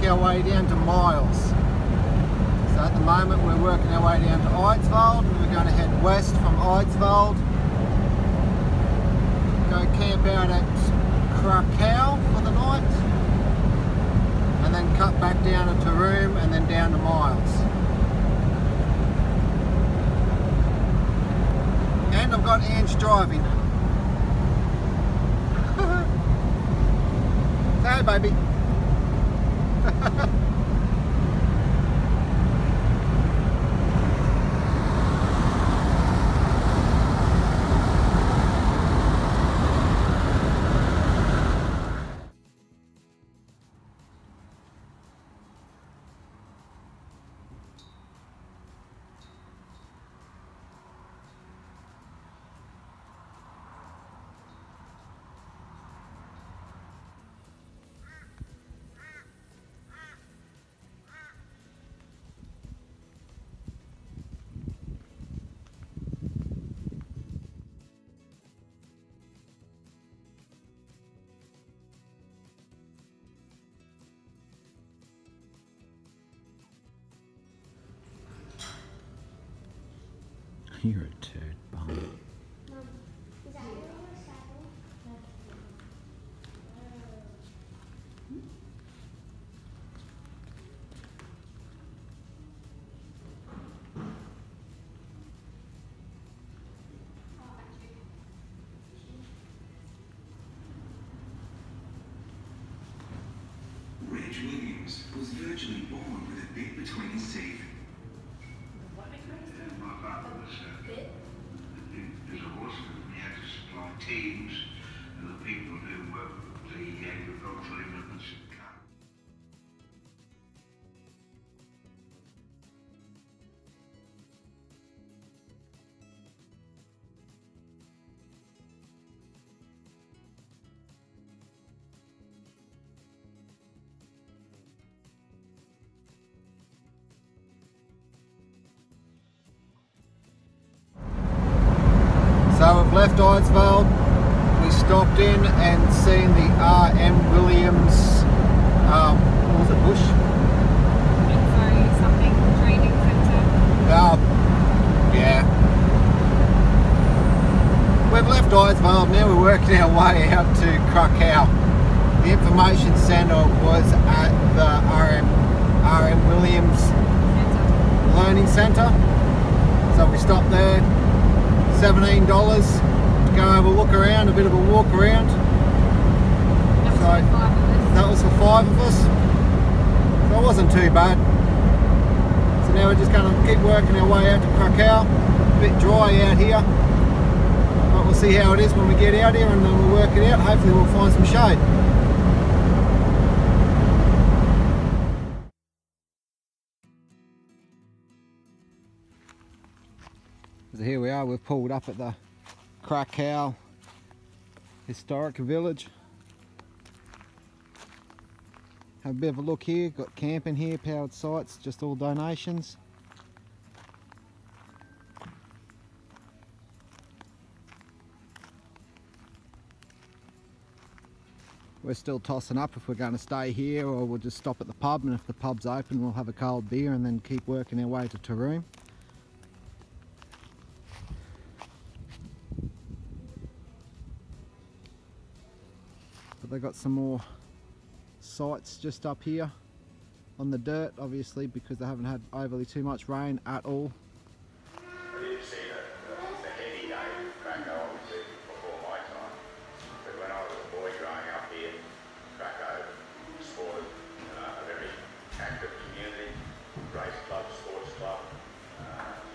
our way down to Miles. So at the moment we're working our way down to Eidsvold, and we're going to head west from Eidsvold, go camp out at Krakow for the night, and then cut back down to Taroom and then down to Miles. And I've got Ange driving. Say hi, baby. You're a turd bum. Is that your saddle? Reg Williams was virtually born with a bit between his teeth. My father was a horseman. He had to supply teams and the people who worked the agricultural implements and cut. So we've left Eidsvold, we stopped in and seen the R.M. Williams, what was it, bush? Info something training centre. Yeah. We've left Eidsvold, now we're working our way out to Krakow. The information centre was at the R.M. Williams Learning Centre. So we stopped there. $17 to go have a look around, a bit of a walk around. That was for 5 of us. So it wasn't too bad. So now we're just going to keep working our way out to Krakow. A bit dry out here, but we'll see how it is when we get out here, and then we'll work it out. Hopefully we'll find some shade. So here we are, we've pulled up at the Krakow Historic Village. Have a bit of a look here, got camping here, powered sites, just all donations. We're still tossing up if we're going to stay here or we'll just stop at the pub, and if the pub's open we'll have a cold beer and then keep working our way to Taroom. But they've got some more sites just up here on the dirt, obviously because they haven't had overly too much rain at all. I didn't see the heady day of Krakow, obviously, before my time. But when I was a boy growing up here, Krakow supported a very active community, race club, sports club,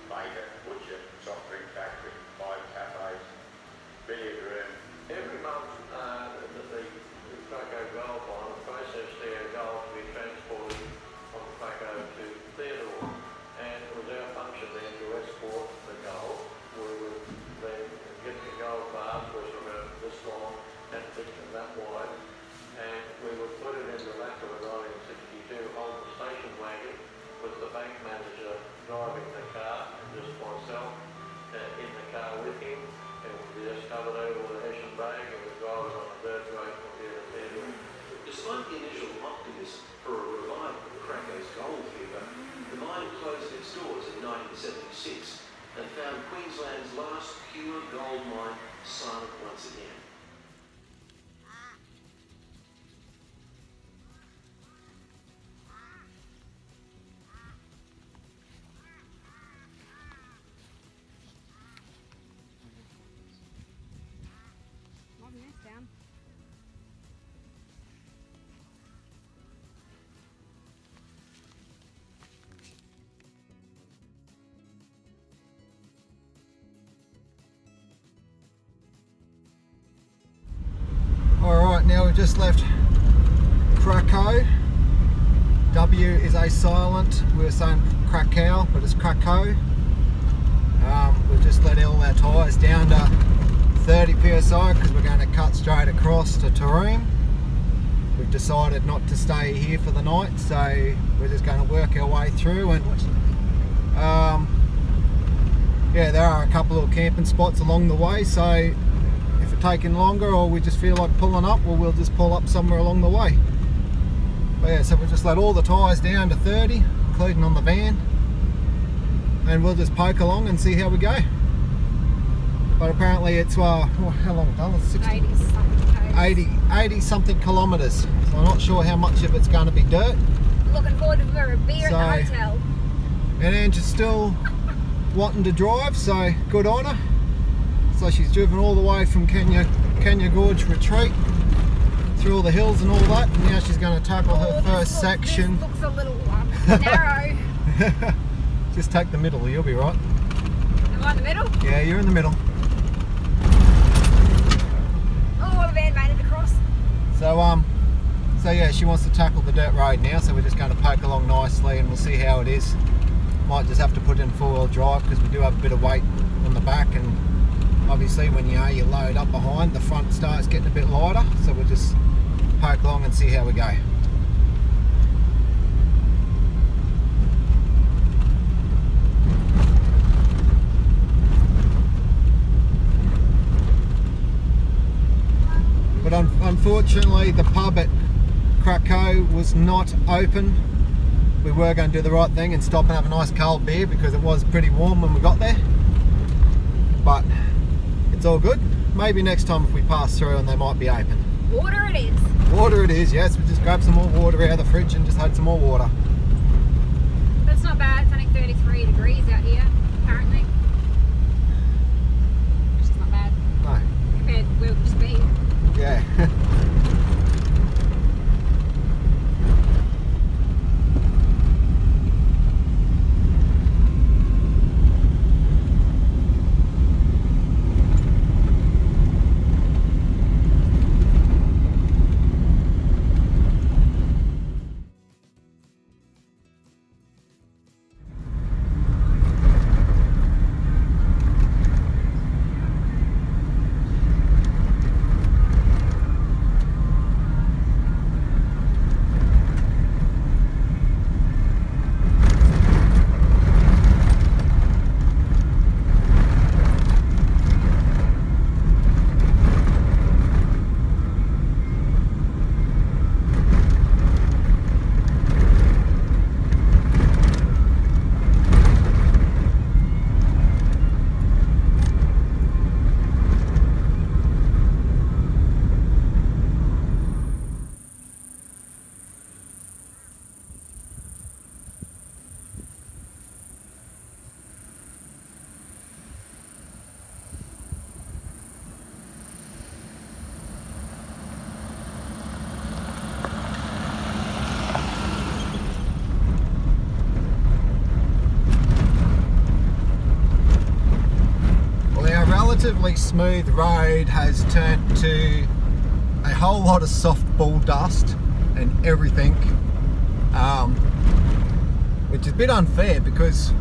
baker, butcher, soft drink factory, 5 cafes, billiard room. Every month the Krakow gold mine processed their gold to be transported from Krakow to Theodore, and it was our function 1976 and found Queensland's last pure gold mine silent once again. Down. Alright, now we've just left Krakow. W is a silent. We were saying Krakow, but it's Krakow. We've just let all our tyres down to 30 psi because we're going to cut straight across to Taroom. We've decided not to stay here for the night, so we're just going to work our way through. And yeah, there are a couple of camping spots along the way, so if it's taking longer or we just feel like pulling up, well, we'll just pull up somewhere along the way. But yeah, so we'll just let all the tyres down to 30, including on the van, and we'll just poke along and see how we go. But apparently it's, how long done? It's 80 something kilometres. So I'm not sure how much of it's going to be dirt. Looking forward to a beer at the hotel. And Angie's still wanting to drive, so good on her. So she's driven all the way from Cania Gorge retreat, through all the hills and all that, and now she's going to tackle her first section. This looks a little narrow. Just take the middle, you'll be right. Am I in the middle? Yeah, you're in the middle. Oh, the van made it across. So yeah, she wants to tackle the dirt road now, so we're just going to poke along nicely and we'll see how it is. Might just have to put in four-wheel drive because we do have a bit of weight on the back, and obviously when you load up behind, the front starts getting a bit lighter, so we'll just poke along and see how we go. But unfortunately the pub at Krakow was not open. We were going to do the right thing and stop and have a nice cold beer because it was pretty warm when we got there. But it's all good. Maybe next time if we pass through and they might be open. Water it is. Water it is, yes. We just grabbed some more water out of the fridge and just had some more water. That's not bad. It's only 33 degrees out here currently. Which is not bad. No. Compared to where we've just been. Yeah. Relatively smooth road has turned to a whole lot of soft ball dust and everything, which is a bit unfair because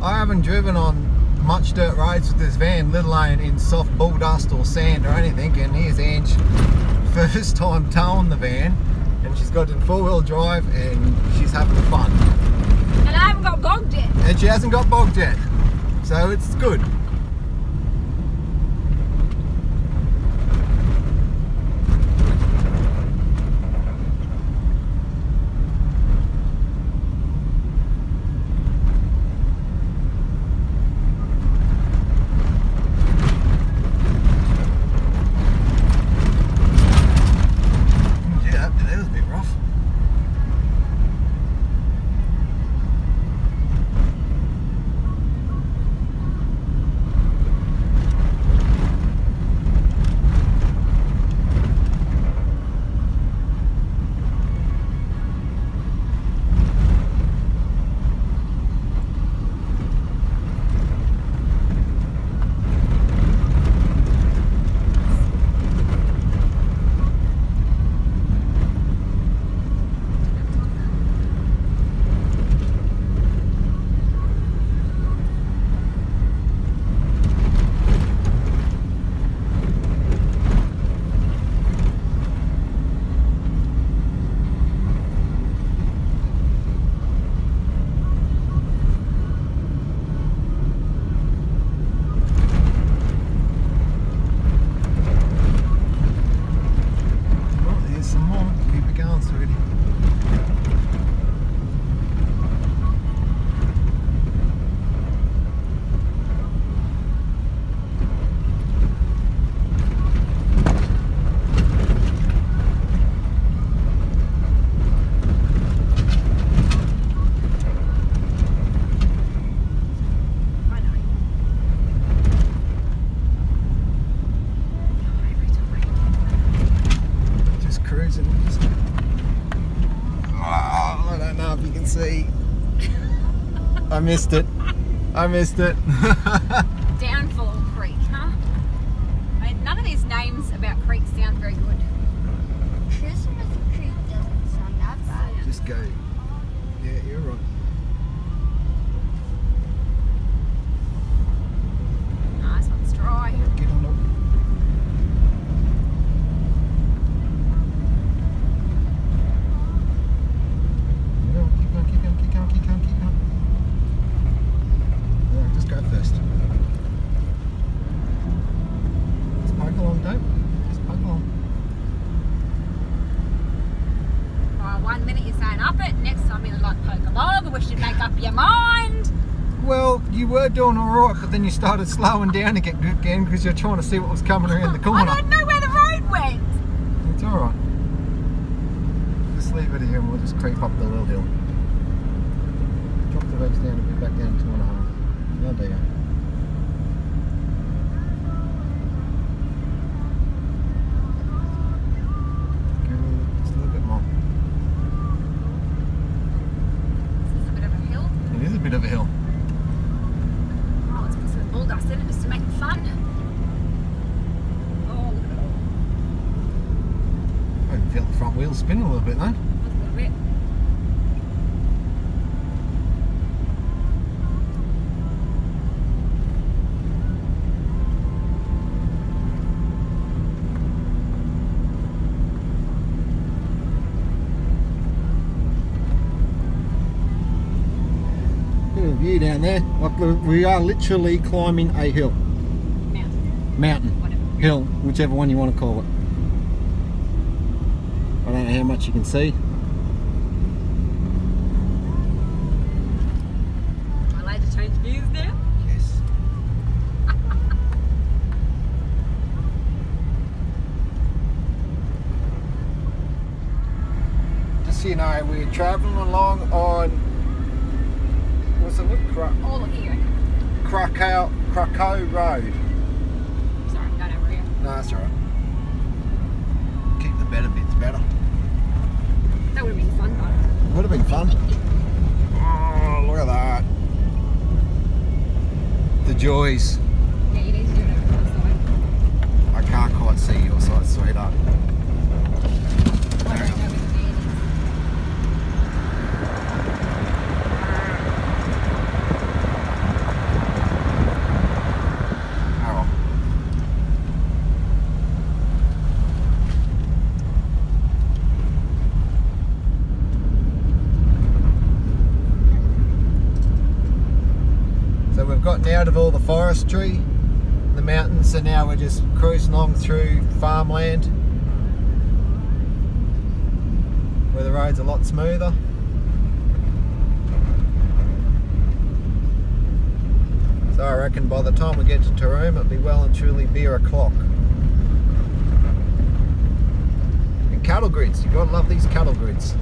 I haven't driven on much dirt roads with this van, let alone in soft ball dust or sand or anything. And here's Ange, first time towing the van, and she's got it in four-wheel drive and she's having fun. And I haven't got bogged yet. And she hasn't got bogged yet, so it's good. see. I missed it. I missed it. Downfall Creek, huh? I mean, none of these names about creeks sound very good. Christmas Creek doesn't sound that bad. Just go. Yeah, you're right. Ah, this one's dry. Get on up. Keep going, keep going, keep going, keep going, keep going. Yeah, just go first. Just poke along, don't. Just poke along. 1 minute you're saying up it, next time you're like poke along, we should make up your mind. Well, you were doing alright, but then you started slowing down again because you're trying to see what was coming around the corner. I don't know where the road went. It's alright. Just leave it here and we'll just creep up the little hill. Drop the revs down a bit, back down to 2.5. Oh dear. Go just a little bit more. This is a bit of a hill. It is a bit of a hill. Oh, let's put some bull dust in it just to make it fun. Oh, look at it all. I can feel the front wheels spin a little bit though. Just a little bit. Bit of a view down there. Like we are literally climbing a hill. Mountain. Whatever. Hill, whichever one you want to call it. I don't know how much you can see. Am I allowed to change views now? Yes. Just so you know, we're travelling along on, what's it look? Oh, look here. Krakow Road. Sorry, I'm going over here. No, that's alright. Keep the better bits better. That would have been fun, though. Would have been fun. Oh, look at that. The joys. Yeah, you need to do it over the side. I can't quite see your side, sweetheart. What do I know with the Oh well. So we've gotten out of all the forestry, the mountains, so now we're just cruising along through farmland where the road's a lot smoother. So I reckon by the time we get to Taroom it'll be well and truly beer o'clock. And cattle grids, you've got to love these cattle grids.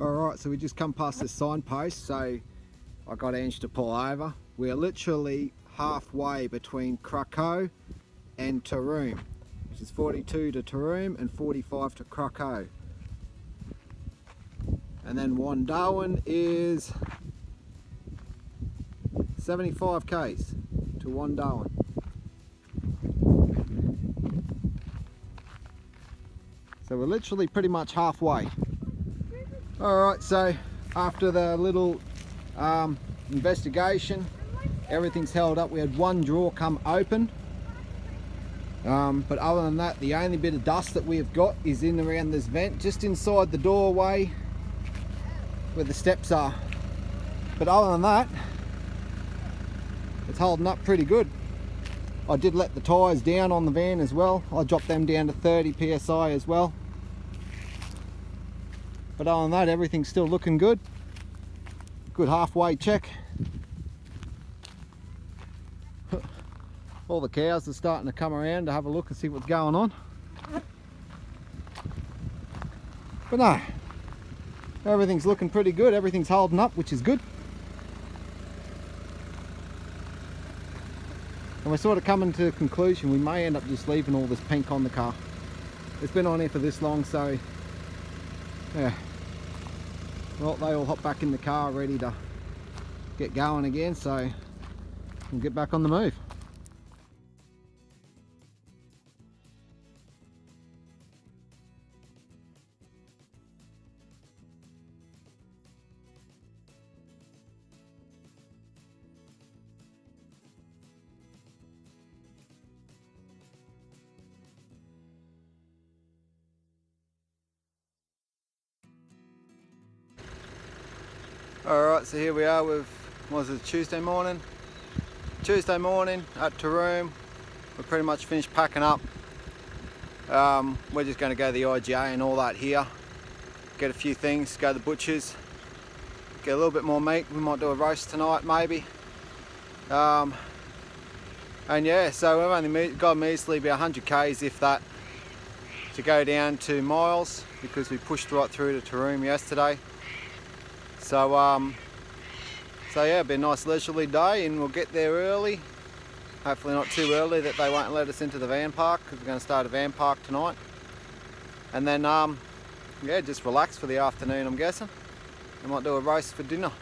Alright, so we just come past this signpost, so I got Ange to pull over. We're literally halfway between Krakow and Taroom, which is 42 to Taroom and 45 to Krakow. And then Wandarwin is 75 k's to Wandarwin. So we're literally pretty much halfway. Alright, so after the little investigation, everything's held up. We had one drawer come open, but other than that, the only bit of dust that we have got is in around this vent, just inside the doorway where the steps are. But other than that, it's holding up pretty good. I did let the tyres down on the van as well. I dropped them down to 30 psi as well. But other than that, everything's still looking good. Good halfway check. All the cows are starting to come around to have a look and see what's going on. But no, everything's looking pretty good. Everything's holding up, which is good. And we're sort of coming to a conclusion. We may end up just leaving all this pink on the car. It's been on here for this long, so yeah. Well, they all hop back in the car ready to get going again, so we'll get back on the move. Alright, so here we are with, what was it, Tuesday morning? Tuesday morning at Taroom. We're pretty much finished packing up. We're just going to go to the IGA and all that here. Get a few things, go to the butcher's. Get a little bit more meat. We might do a roast tonight maybe. And yeah, so we've only got measly be 100 k's if that to go down to miles, because we pushed right through to Taroom yesterday. So yeah, it'll be a nice leisurely day, and we'll get there early. Hopefully not too early that they won't let us into the van park, because we're going to start a van park tonight. And then yeah, just relax for the afternoon, I'm guessing. I might do a roast for dinner.